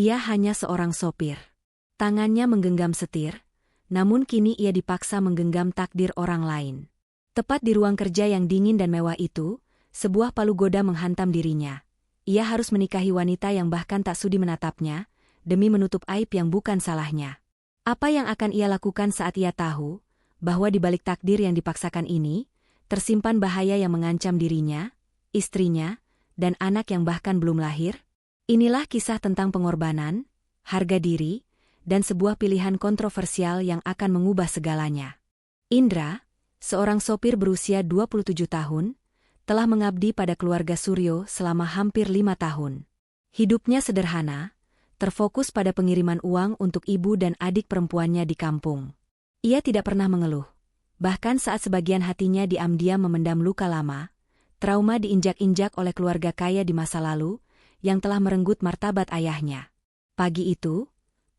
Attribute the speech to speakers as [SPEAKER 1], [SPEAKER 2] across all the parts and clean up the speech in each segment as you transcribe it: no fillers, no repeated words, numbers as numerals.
[SPEAKER 1] Ia hanya seorang sopir. Tangannya menggenggam setir, namun kini ia dipaksa menggenggam takdir orang lain. Tepat di ruang kerja yang dingin dan mewah itu, sebuah palu goda menghantam dirinya. Ia harus menikahi wanita yang bahkan tak sudi menatapnya, demi menutup aib yang bukan salahnya. Apa yang akan ia lakukan saat ia tahu bahwa di balik takdir yang dipaksakan ini, tersimpan bahaya yang mengancam dirinya, istrinya, dan anak yang bahkan belum lahir? Inilah kisah tentang pengorbanan, harga diri, dan sebuah pilihan kontroversial yang akan mengubah segalanya. Indra, seorang sopir berusia 27 tahun, telah mengabdi pada keluarga Suryo selama hampir 5 tahun. Hidupnya sederhana, terfokus pada pengiriman uang untuk ibu dan adik perempuannya di kampung. Ia tidak pernah mengeluh. Bahkan saat sebagian hatinya diam-diam memendam luka lama, trauma diinjak-injak oleh keluarga kaya di masa lalu, yang telah merenggut martabat ayahnya. Pagi itu,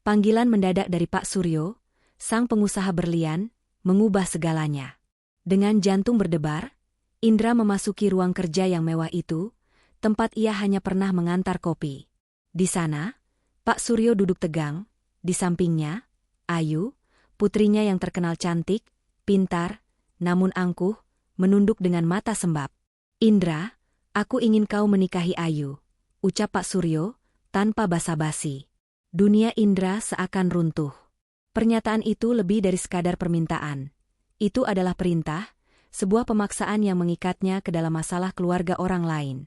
[SPEAKER 1] panggilan mendadak dari Pak Suryo, sang pengusaha berlian, mengubah segalanya. Dengan jantung berdebar, Indra memasuki ruang kerja yang mewah itu, tempat ia hanya pernah mengantar kopi. Di sana, Pak Suryo duduk tegang, di sampingnya, Ayu, putrinya yang terkenal cantik, pintar, namun angkuh, menunduk dengan mata sembab. "Indra, aku ingin kau menikahi Ayu," ucap Pak Suryo, tanpa basa-basi. Dunia Indra seakan runtuh. Pernyataan itu lebih dari sekadar permintaan. Itu adalah perintah, sebuah pemaksaan yang mengikatnya ke dalam masalah keluarga orang lain.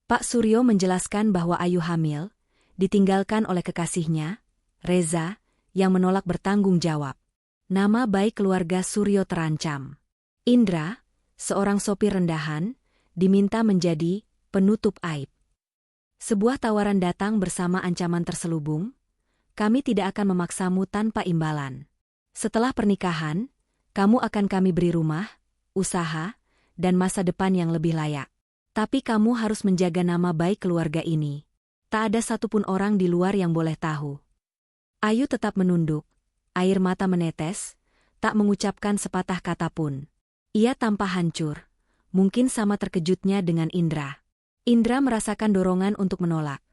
[SPEAKER 1] Pak Suryo menjelaskan bahwa Ayu hamil, ditinggalkan oleh kekasihnya, Reza, yang menolak bertanggung jawab. Nama baik keluarga Suryo terancam. Indra, seorang sopir rendahan, diminta menjadi penutup aib. Sebuah tawaran datang bersama ancaman terselubung, "Kami tidak akan memaksamu tanpa imbalan. Setelah pernikahan, kamu akan kami beri rumah, usaha, dan masa depan yang lebih layak. Tapi kamu harus menjaga nama baik keluarga ini. Tak ada satupun orang di luar yang boleh tahu." Ayu tetap menunduk, air mata menetes, tak mengucapkan sepatah kata pun. Ia tampak hancur, mungkin sama terkejutnya dengan Indra. Indra merasakan dorongan untuk menolak.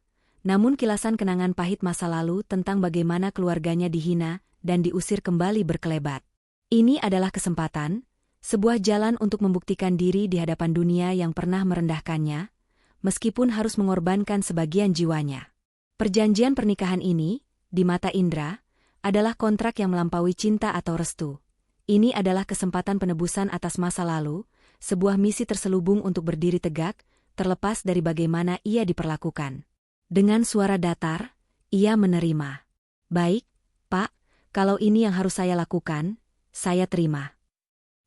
[SPEAKER 1] Namun kilasan kenangan pahit masa lalu tentang bagaimana keluarganya dihina dan diusir kembali berkelebat. Ini adalah kesempatan, sebuah jalan untuk membuktikan diri di hadapan dunia yang pernah merendahkannya, meskipun harus mengorbankan sebagian jiwanya. Perjanjian pernikahan ini, di mata Indra, adalah kontrak yang melampaui cinta atau restu. Ini adalah kesempatan penebusan atas masa lalu, sebuah misi terselubung untuk berdiri tegak, terlepas dari bagaimana ia diperlakukan. Dengan suara datar, ia menerima. "Baik, Pak, kalau ini yang harus saya lakukan, saya terima."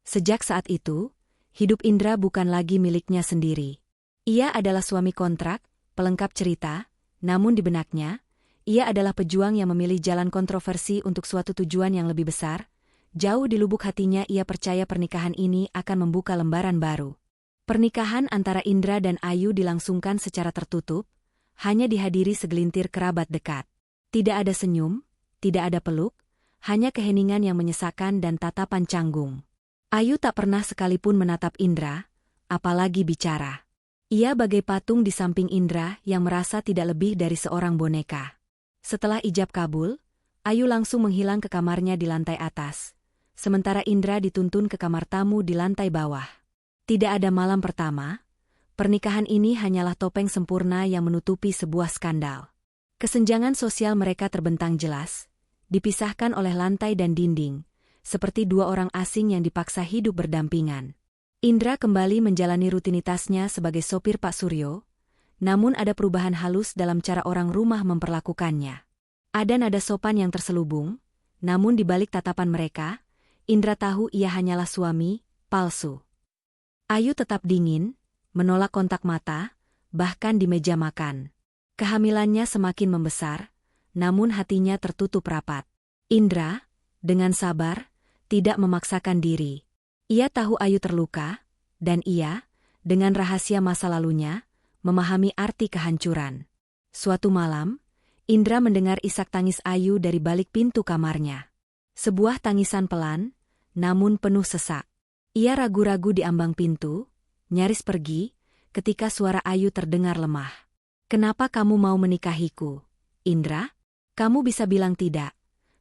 [SPEAKER 1] Sejak saat itu, hidup Indra bukan lagi miliknya sendiri. Ia adalah suami kontrak, pelengkap cerita, namun di benaknya, ia adalah pejuang yang memilih jalan kontroversi untuk suatu tujuan yang lebih besar. Jauh di lubuk hatinya ia percaya pernikahan ini akan membuka lembaran baru. Pernikahan antara Indra dan Ayu dilangsungkan secara tertutup, hanya dihadiri segelintir kerabat dekat. Tidak ada senyum, tidak ada peluk, hanya keheningan yang menyesakan dan tatapan canggung. Ayu tak pernah sekalipun menatap Indra, apalagi bicara. Ia bagai patung di samping Indra yang merasa tidak lebih dari seorang boneka. Setelah ijab kabul, Ayu langsung menghilang ke kamarnya di lantai atas, sementara Indra dituntun ke kamar tamu di lantai bawah. Tidak ada malam pertama, pernikahan ini hanyalah topeng sempurna yang menutupi sebuah skandal. Kesenjangan sosial mereka terbentang jelas, dipisahkan oleh lantai dan dinding, seperti dua orang asing yang dipaksa hidup berdampingan. Indra kembali menjalani rutinitasnya sebagai sopir Pak Suryo, namun ada perubahan halus dalam cara orang rumah memperlakukannya. Ada nada sopan yang terselubung, namun di balik tatapan mereka, Indra tahu ia hanyalah suami palsu. Ayu tetap dingin, menolak kontak mata, bahkan di meja makan. Kehamilannya semakin membesar, namun hatinya tertutup rapat. Indra, dengan sabar, tidak memaksakan diri. Ia tahu Ayu terluka, dan ia, dengan rahasia masa lalunya, memahami arti kehancuran. Suatu malam, Indra mendengar isak tangis Ayu dari balik pintu kamarnya. Sebuah tangisan pelan, namun penuh sesak. Ia ragu-ragu di ambang pintu, nyaris pergi, ketika suara Ayu terdengar lemah. "Kenapa kamu mau menikahiku, Indra?" Kamu bisa bilang tidak,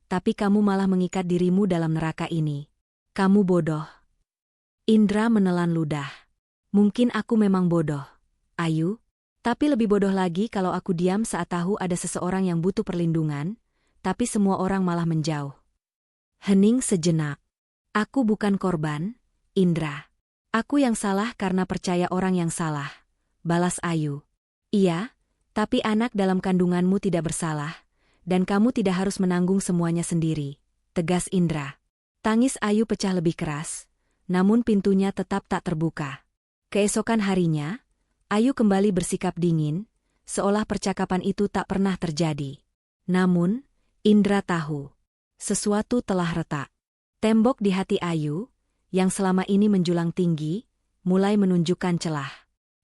[SPEAKER 1] tapi kamu malah mengikat dirimu dalam neraka ini. Kamu bodoh. Indra menelan ludah. Mungkin aku memang bodoh, Ayu. Tapi lebih bodoh lagi kalau aku diam saat tahu ada seseorang yang butuh perlindungan, tapi semua orang malah menjauh. Hening sejenak. Aku bukan korban, Indra. Aku yang salah karena percaya orang yang salah, balas Ayu. Iya, tapi anak dalam kandunganmu tidak bersalah, dan kamu tidak harus menanggung semuanya sendiri, tegas Indra. Tangis Ayu pecah lebih keras, namun pintunya tetap tak terbuka. Keesokan harinya, Ayu kembali bersikap dingin, seolah percakapan itu tak pernah terjadi. Namun, Indra tahu, sesuatu telah retak. Tembok di hati Ayu, yang selama ini menjulang tinggi, mulai menunjukkan celah.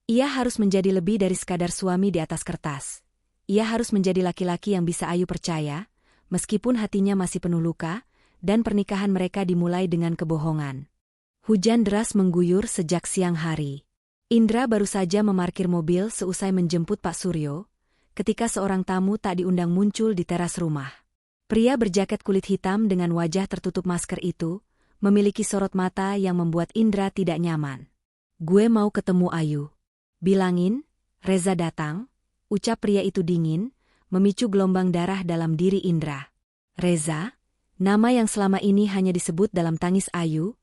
[SPEAKER 1] Ia harus menjadi lebih dari sekadar suami di atas kertas. Ia harus menjadi laki-laki yang bisa Ayu percaya, meskipun hatinya masih penuh luka, dan pernikahan mereka dimulai dengan kebohongan. Hujan deras mengguyur sejak siang hari. Indra baru saja memarkir mobil seusai menjemput Pak Suryo, ketika seorang tamu tak diundang muncul di teras rumah. Pria berjaket kulit hitam dengan wajah tertutup masker itu, memiliki sorot mata yang membuat Indra tidak nyaman. Gue mau ketemu Ayu. Bilangin, Reza datang, ucap pria itu dingin, memicu gelombang darah dalam diri Indra. Reza, nama yang selama ini hanya disebut dalam tangis Ayu,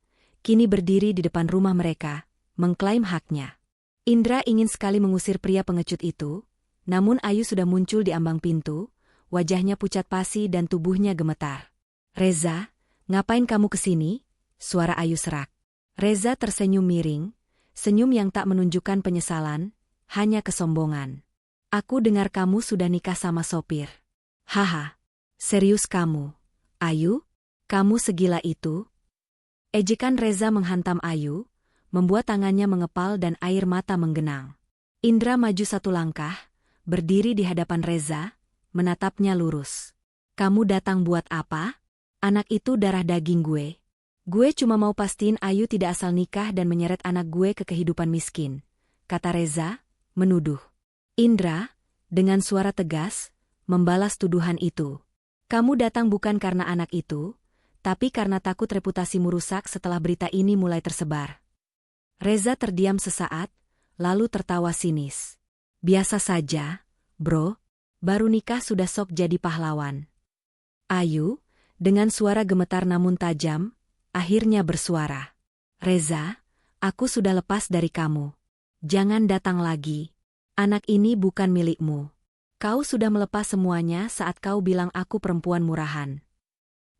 [SPEAKER 1] kini berdiri di depan rumah mereka, mengklaim haknya. Indra ingin sekali mengusir pria pengecut itu, namun Ayu sudah muncul di ambang pintu, wajahnya pucat pasi dan tubuhnya gemetar. Reza, ngapain kamu kesini? Suara Ayu serak. Reza tersenyum miring, senyum yang tak menunjukkan penyesalan, hanya kesombongan. Aku dengar kamu sudah nikah sama sopir. Haha, serius kamu? Ayu, kamu segila itu? Ejekan Reza menghantam Ayu, membuat tangannya mengepal dan air mata menggenang. Indra maju satu langkah, berdiri di hadapan Reza, menatapnya lurus. Kamu datang buat apa? Anak itu darah daging gue. Gue cuma mau pastiin Ayu tidak asal nikah dan menyeret anak gue ke kehidupan miskin, kata Reza, menuduh. Indra, dengan suara tegas, membalas tuduhan itu. Kamu datang bukan karena anak itu, tapi karena takut reputasimu rusak setelah berita ini mulai tersebar. Reza terdiam sesaat, lalu tertawa sinis. Biasa saja, bro, baru nikah sudah sok jadi pahlawan. Ayu, dengan suara gemetar namun tajam, akhirnya bersuara. Reza, aku sudah lepas dari kamu. Jangan datang lagi. Anak ini bukan milikmu. Kau sudah melepas semuanya saat kau bilang aku perempuan murahan.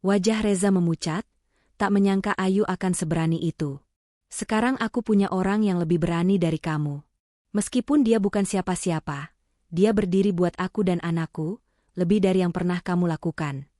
[SPEAKER 1] Wajah Reza memucat, tak menyangka Ayu akan seberani itu. Sekarang aku punya orang yang lebih berani dari kamu. Meskipun dia bukan siapa-siapa, dia berdiri buat aku dan anakku, lebih dari yang pernah kamu lakukan.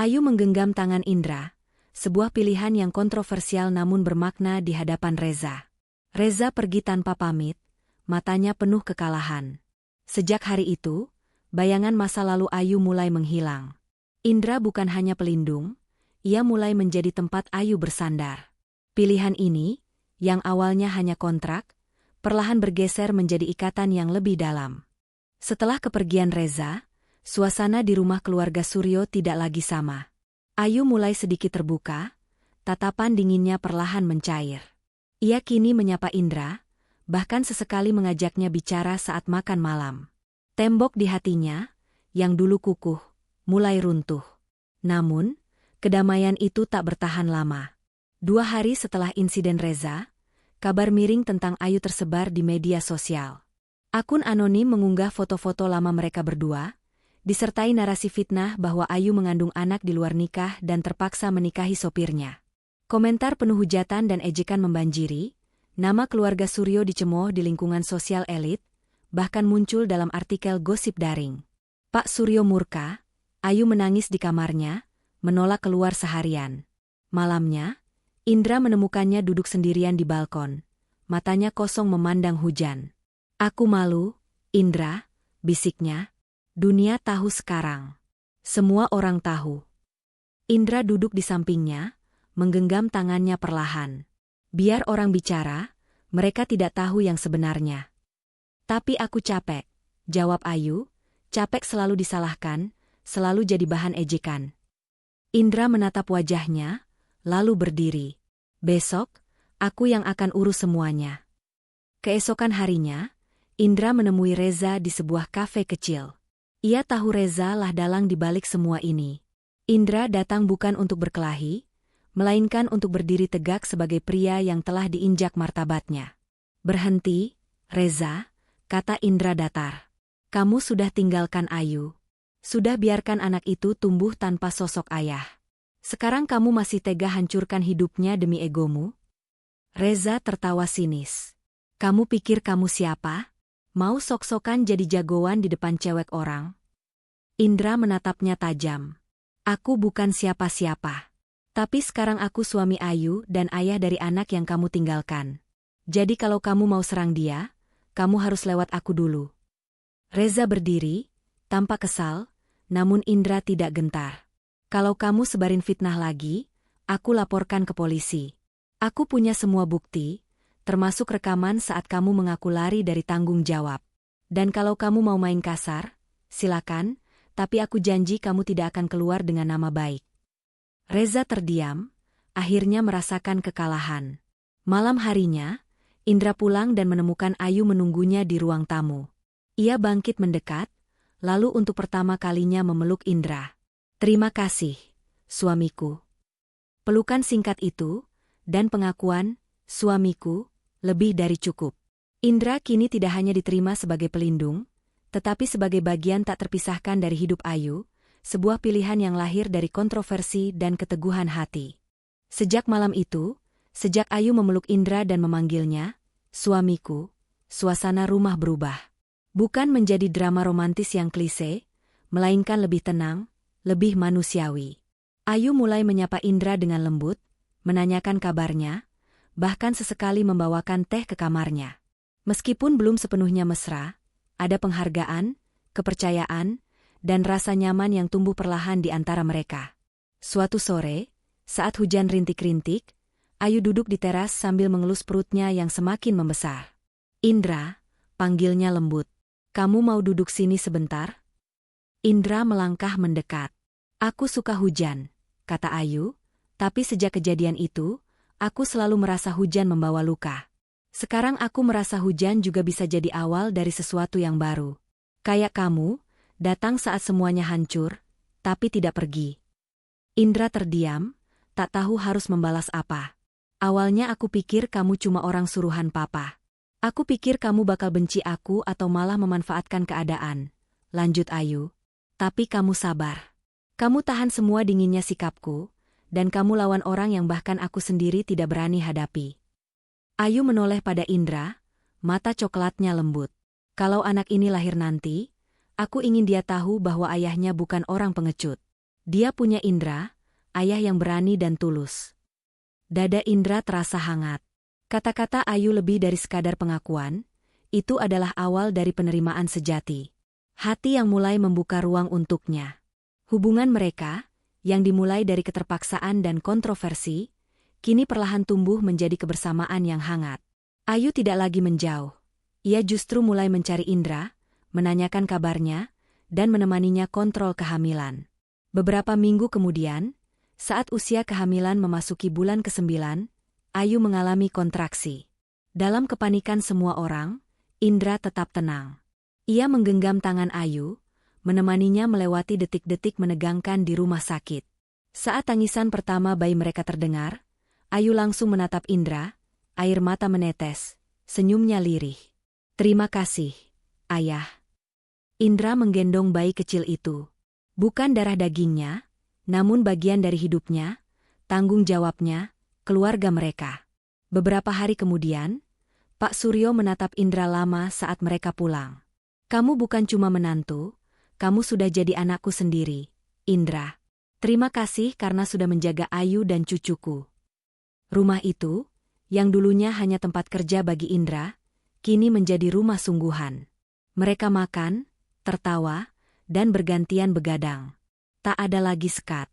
[SPEAKER 1] Ayu menggenggam tangan Indra, sebuah pilihan yang kontroversial namun bermakna di hadapan Reza. Reza pergi tanpa pamit, matanya penuh kekalahan. Sejak hari itu, bayangan masa lalu Ayu mulai menghilang. Indra bukan hanya pelindung, ia mulai menjadi tempat Ayu bersandar. Pilihan ini, yang awalnya hanya kontrak, perlahan bergeser menjadi ikatan yang lebih dalam. Setelah kepergian Reza, suasana di rumah keluarga Suryo tidak lagi sama. Ayu mulai sedikit terbuka, tatapan dinginnya perlahan mencair. Ia kini menyapa Indra, bahkan sesekali mengajaknya bicara saat makan malam. Tembok di hatinya, yang dulu kukuh, mulai runtuh. Namun, kedamaian itu tak bertahan lama. 2 hari setelah insiden Reza, kabar miring tentang Ayu tersebar di media sosial. Akun anonim mengunggah foto-foto lama mereka berdua, disertai narasi fitnah bahwa Ayu mengandung anak di luar nikah dan terpaksa menikahi sopirnya. Komentar penuh hujatan dan ejekan membanjiri, nama keluarga Suryo dicemooh di lingkungan sosial elit, bahkan muncul dalam artikel gosip daring. Pak Suryo murka, Ayu menangis di kamarnya, menolak keluar seharian. Malamnya, Indra menemukannya duduk sendirian di balkon, matanya kosong memandang hujan. Aku malu, Indra, bisiknya. Dunia tahu sekarang. Semua orang tahu. Indra duduk di sampingnya, menggenggam tangannya perlahan. Biar orang bicara, mereka tidak tahu yang sebenarnya. Tapi aku capek, jawab Ayu, capek selalu disalahkan, selalu jadi bahan ejekan. Indra menatap wajahnya, lalu berdiri. Besok, aku yang akan urus semuanya. Keesokan harinya, Indra menemui Reza di sebuah kafe kecil. Ia tahu Reza lah dalang di balik semua ini. Indra datang bukan untuk berkelahi, melainkan untuk berdiri tegak sebagai pria yang telah diinjak martabatnya. Berhenti, Reza, kata Indra datar. Kamu sudah tinggalkan Ayu. Sudah biarkan anak itu tumbuh tanpa sosok ayah. Sekarang kamu masih tega hancurkan hidupnya demi egomu? Reza tertawa sinis. Kamu pikir kamu siapa? Mau sok-sokan jadi jagoan di depan cewek orang? Indra menatapnya tajam. Aku bukan siapa-siapa. Tapi sekarang aku suami Ayu dan ayah dari anak yang kamu tinggalkan. Jadi kalau kamu mau serang dia, kamu harus lewat aku dulu. Reza berdiri, tampak kesal, namun Indra tidak gentar. Kalau kamu sebarin fitnah lagi, aku laporkan ke polisi. Aku punya semua bukti, termasuk rekaman saat kamu mengaku lari dari tanggung jawab. Dan kalau kamu mau main kasar, silakan, tapi aku janji kamu tidak akan keluar dengan nama baik. Reza terdiam, akhirnya merasakan kekalahan. Malam harinya, Indra pulang dan menemukan Ayu menunggunya di ruang tamu. Ia bangkit mendekat, lalu untuk pertama kalinya memeluk Indra. Terima kasih, suamiku. Pelukan singkat itu, dan pengakuan, suamiku, lebih dari cukup. Indra kini tidak hanya diterima sebagai pelindung, tetapi sebagai bagian tak terpisahkan dari hidup Ayu, sebuah pilihan yang lahir dari kontroversi dan keteguhan hati. Sejak malam itu, sejak Ayu memeluk Indra dan memanggilnya, suamiku, suasana rumah berubah. Bukan menjadi drama romantis yang klise, melainkan lebih tenang, lebih manusiawi. Ayu mulai menyapa Indra dengan lembut, menanyakan kabarnya, bahkan sesekali membawakan teh ke kamarnya. Meskipun belum sepenuhnya mesra, ada penghargaan, kepercayaan, dan rasa nyaman yang tumbuh perlahan di antara mereka. Suatu sore, saat hujan rintik-rintik, Ayu duduk di teras sambil mengelus perutnya yang semakin membesar. Indra, panggilnya lembut. Kamu mau duduk sini sebentar? Indra melangkah mendekat. Aku suka hujan, kata Ayu, tapi sejak kejadian itu, aku selalu merasa hujan membawa luka. Sekarang aku merasa hujan juga bisa jadi awal dari sesuatu yang baru. Kayak kamu, datang saat semuanya hancur, tapi tidak pergi. Indra terdiam, tak tahu harus membalas apa. Awalnya aku pikir kamu cuma orang suruhan papa. Aku pikir kamu bakal benci aku atau malah memanfaatkan keadaan. Lanjut Ayu. Tapi kamu sabar. Kamu tahan semua dinginnya sikapku, dan kamu lawan orang yang bahkan aku sendiri tidak berani hadapi. Ayu menoleh pada Indra, mata coklatnya lembut. Kalau anak ini lahir nanti, aku ingin dia tahu bahwa ayahnya bukan orang pengecut. Dia punya Indra, ayah yang berani dan tulus. Dada Indra terasa hangat. Kata-kata Ayu lebih dari sekadar pengakuan, itu adalah awal dari penerimaan sejati. Hati yang mulai membuka ruang untuknya. Hubungan mereka, yang dimulai dari keterpaksaan dan kontroversi, kini perlahan tumbuh menjadi kebersamaan yang hangat. Ayu tidak lagi menjauh. Ia justru mulai mencari Indra, menanyakan kabarnya, dan menemaninya kontrol kehamilan. Beberapa minggu kemudian, saat usia kehamilan memasuki bulan ke-9, Ayu mengalami kontraksi. Dalam kepanikan semua orang, Indra tetap tenang. Ia menggenggam tangan Ayu, menemaninya melewati detik-detik menegangkan di rumah sakit. Saat tangisan pertama bayi mereka terdengar, Ayu langsung menatap Indra, air mata menetes, senyumnya lirih. Terima kasih, Ayah. Indra menggendong bayi kecil itu. Bukan darah dagingnya, namun bagian dari hidupnya, tanggung jawabnya, keluarga mereka. Beberapa hari kemudian, Pak Suryo menatap Indra lama saat mereka pulang. Kamu bukan cuma menantu, kamu sudah jadi anakku sendiri, Indra. Terima kasih karena sudah menjaga Ayu dan cucuku. Rumah itu, yang dulunya hanya tempat kerja bagi Indra, kini menjadi rumah sungguhan. Mereka makan, tertawa, dan bergantian begadang. Tak ada lagi sekat.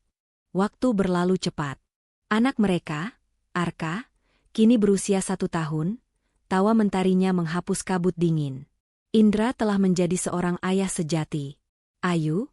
[SPEAKER 1] Waktu berlalu cepat. Anak mereka, Arka, kini berusia 1 tahun, tawa mentarinya menghapus kabut dingin. Indra telah menjadi seorang ayah sejati. Ayu,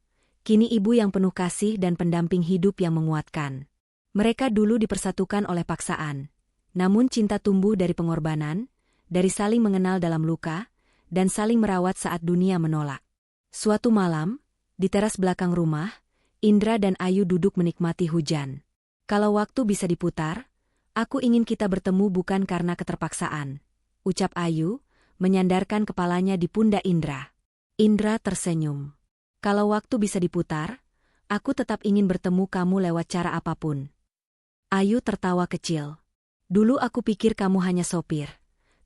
[SPEAKER 1] kini ibu yang penuh kasih dan pendamping hidup yang menguatkan. Mereka dulu dipersatukan oleh paksaan, namun cinta tumbuh dari pengorbanan, dari saling mengenal dalam luka, dan saling merawat saat dunia menolak. Suatu malam, di teras belakang rumah, Indra dan Ayu duduk menikmati hujan. Kalau waktu bisa diputar, aku ingin kita bertemu bukan karena keterpaksaan, ucap Ayu, menyandarkan kepalanya di pundak Indra. Indra tersenyum. Kalau waktu bisa diputar, aku tetap ingin bertemu kamu lewat cara apapun. Ayu tertawa kecil. Dulu aku pikir kamu hanya sopir,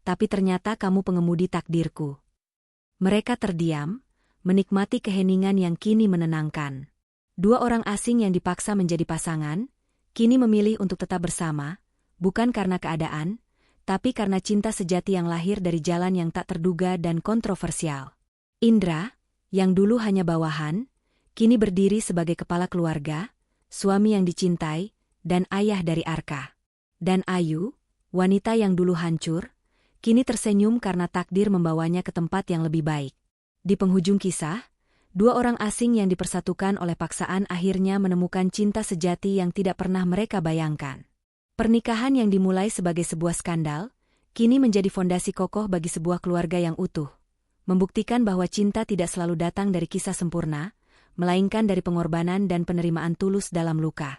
[SPEAKER 1] tapi ternyata kamu pengemudi takdirku. Mereka terdiam, menikmati keheningan yang kini menenangkan. Dua orang asing yang dipaksa menjadi pasangan, kini memilih untuk tetap bersama, bukan karena keadaan, tapi karena cinta sejati yang lahir dari jalan yang tak terduga dan kontroversial. Indra, yang dulu hanya bawahan, kini berdiri sebagai kepala keluarga, suami yang dicintai, dan ayah dari Arka. Dan Ayu, wanita yang dulu hancur, kini tersenyum karena takdir membawanya ke tempat yang lebih baik. Di penghujung kisah, dua orang asing yang dipersatukan oleh paksaan akhirnya menemukan cinta sejati yang tidak pernah mereka bayangkan. Pernikahan yang dimulai sebagai sebuah skandal, kini menjadi fondasi kokoh bagi sebuah keluarga yang utuh, membuktikan bahwa cinta tidak selalu datang dari kisah sempurna, melainkan dari pengorbanan dan penerimaan tulus dalam luka.